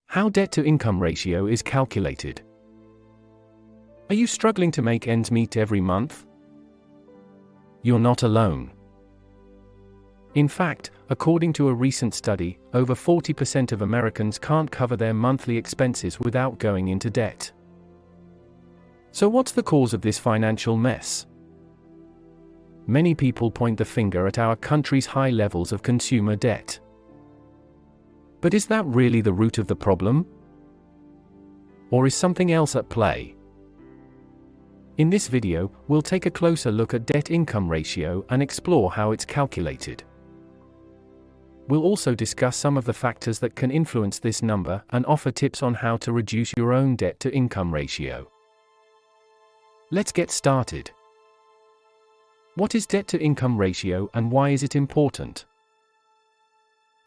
How debt-to-income ratio is calculated. Are you struggling to make ends meet every month? You're not alone. In fact, according to a recent study, over 40% of Americans can't cover their monthly expenses without going into debt. So what's the cause of this financial mess? Many people point the finger at our country's high levels of consumer debt. But is that really the root of the problem? Or is something else at play? In this video, we'll take a closer look at debt-income ratio and explore how it's calculated. We'll also discuss some of the factors that can influence this number and offer tips on how to reduce your own debt-to-income ratio. Let's get started. What is debt-to-income ratio and why is it important?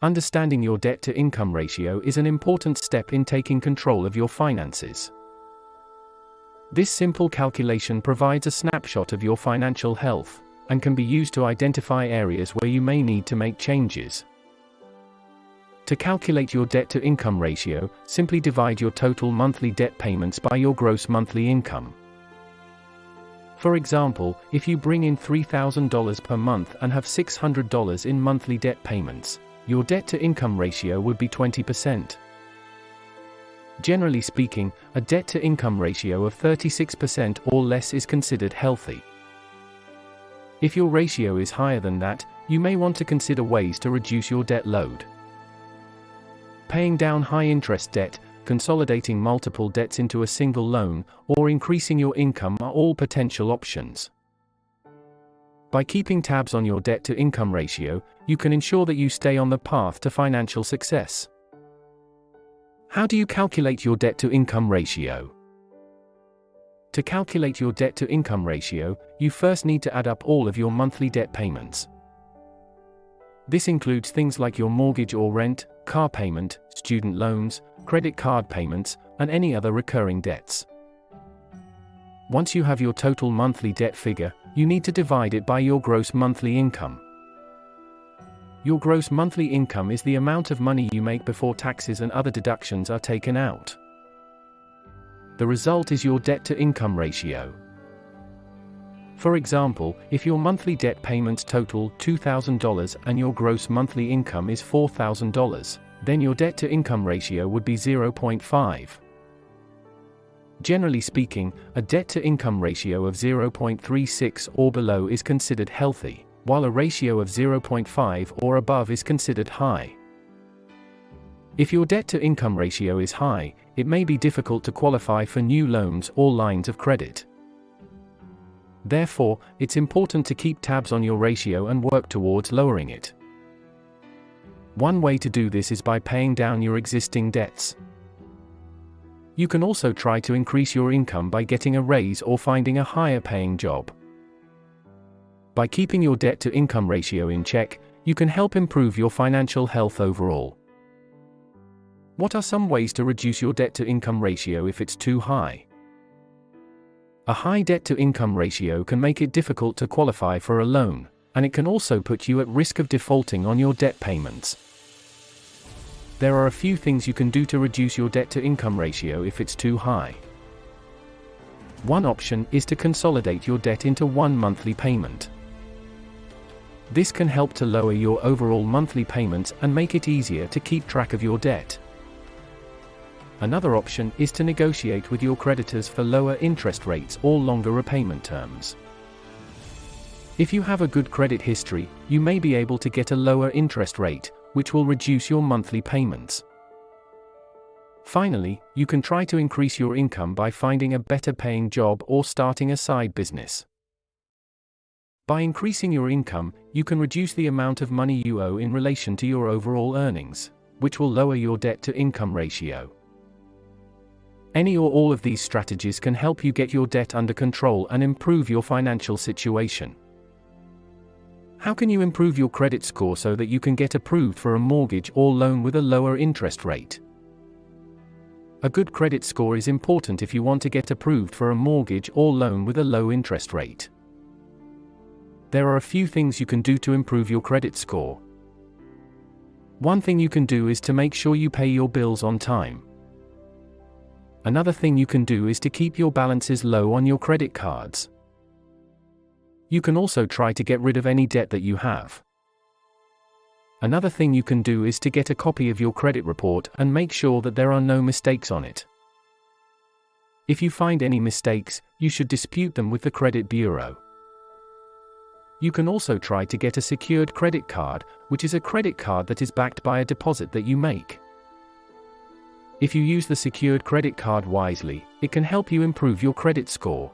Understanding your debt-to-income ratio is an important step in taking control of your finances. This simple calculation provides a snapshot of your financial health and can be used to identify areas where you may need to make changes. To calculate your debt-to-income ratio, simply divide your total monthly debt payments by your gross monthly income. For example, if you bring in $3,000 per month and have $600 in monthly debt payments, your debt-to-income ratio would be 20%. Generally speaking, a debt-to-income ratio of 36% or less is considered healthy. If your ratio is higher than that, you may want to consider ways to reduce your debt load. Paying down high-interest debt, consolidating multiple debts into a single loan, or increasing your income are all potential options. By keeping tabs on your debt-to-income ratio, you can ensure that you stay on the path to financial success. How do you calculate your debt-to-income ratio? To calculate your debt-to-income ratio, you first need to add up all of your monthly debt payments. This includes things like your mortgage or rent, car payment, student loans, credit card payments, and any other recurring debts. Once you have your total monthly debt figure, you need to divide it by your gross monthly income. Your gross monthly income is the amount of money you make before taxes and other deductions are taken out. The result is your debt-to-income ratio. For example, if your monthly debt payments total $2,000 and your gross monthly income is $4,000, then your debt-to-income ratio would be 0.5. Generally speaking, a debt-to-income ratio of 0.36 or below is considered healthy, while a ratio of 0.5 or above is considered high. If your debt-to-income ratio is high, it may be difficult to qualify for new loans or lines of credit. Therefore, it's important to keep tabs on your ratio and work towards lowering it. One way to do this is by paying down your existing debts. You can also try to increase your income by getting a raise or finding a higher-paying job. By keeping your debt-to-income ratio in check, you can help improve your financial health overall. What are some ways to reduce your debt-to-income ratio if it's too high? A high debt-to-income ratio can make it difficult to qualify for a loan, and it can also put you at risk of defaulting on your debt payments. There are a few things you can do to reduce your debt-to-income ratio if it's too high. One option is to consolidate your debt into one monthly payment. This can help to lower your overall monthly payments and make it easier to keep track of your debt. Another option is to negotiate with your creditors for lower interest rates or longer repayment terms. If you have a good credit history, you may be able to get a lower interest rate, which will reduce your monthly payments. Finally, you can try to increase your income by finding a better-paying job or starting a side business. By increasing your income, you can reduce the amount of money you owe in relation to your overall earnings, which will lower your debt-to-income ratio. Any or all of these strategies can help you get your debt under control and improve your financial situation. How can you improve your credit score so that you can get approved for a mortgage or loan with a lower interest rate? A good credit score is important if you want to get approved for a mortgage or loan with a low interest rate. There are a few things you can do to improve your credit score. One thing you can do is to make sure you pay your bills on time. Another thing you can do is to keep your balances low on your credit cards. You can also try to get rid of any debt that you have. Another thing you can do is to get a copy of your credit report and make sure that there are no mistakes on it. If you find any mistakes, you should dispute them with the credit bureau. You can also try to get a secured credit card, which is a credit card that is backed by a deposit that you make. If you use the secured credit card wisely, it can help you improve your credit score.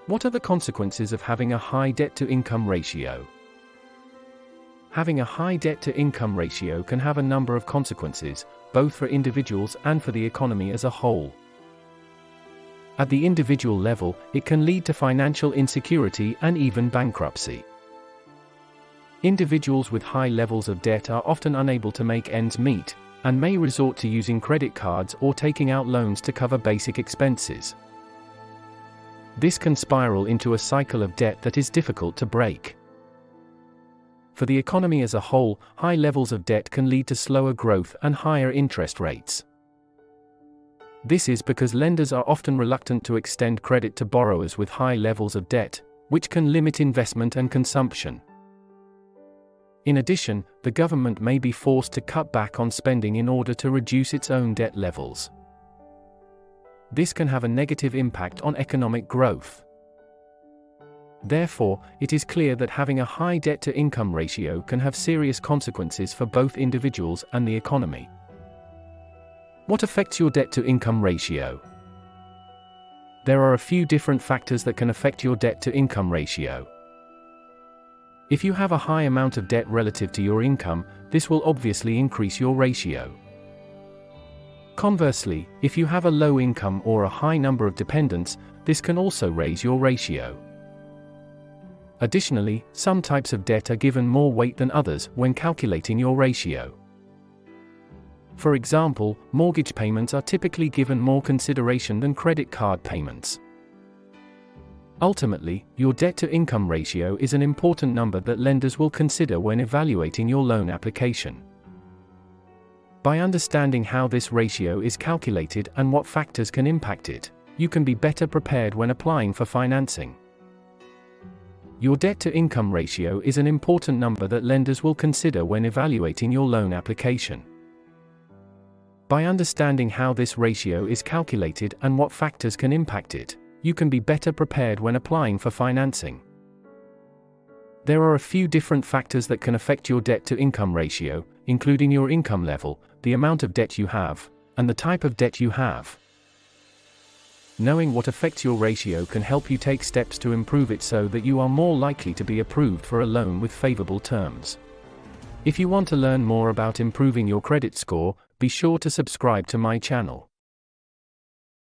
What are the consequences of having a high debt-to-income ratio? Having a high debt-to-income ratio can have a number of consequences, both for individuals and for the economy as a whole. At the individual level, it can lead to financial insecurity and even bankruptcy. Individuals with high levels of debt are often unable to make ends meet, and may resort to using credit cards or taking out loans to cover basic expenses. This can spiral into a cycle of debt that is difficult to break. For the economy as a whole, high levels of debt can lead to slower growth and higher interest rates. This is because lenders are often reluctant to extend credit to borrowers with high levels of debt, which can limit investment and consumption. In addition, the government may be forced to cut back on spending in order to reduce its own debt levels. This can have a negative impact on economic growth. Therefore, it is clear that having a high debt-to-income ratio can have serious consequences for both individuals and the economy. What affects your debt-to-income ratio? There are a few different factors that can affect your debt-to-income ratio. If you have a high amount of debt relative to your income, this will obviously increase your ratio. Conversely, if you have a low income or a high number of dependents, this can also raise your ratio. Additionally, some types of debt are given more weight than others when calculating your ratio. For example, mortgage payments are typically given more consideration than credit card payments. Ultimately, your debt-to-income ratio is an important number that lenders will consider when evaluating your loan application. By understanding how this ratio is calculated and what factors can impact it, you can be better prepared when applying for financing. Your debt-to-income ratio is an important number that lenders will consider when evaluating your loan application. By understanding how this ratio is calculated and what factors can impact it, you can be better prepared when applying for financing. There are a few different factors that can affect your debt-to-income ratio, including your income level, the amount of debt you have, and the type of debt you have. Knowing what affects your ratio can help you take steps to improve it so that you are more likely to be approved for a loan with favorable terms. If you want to learn more about improving your credit score, be sure to subscribe to my channel.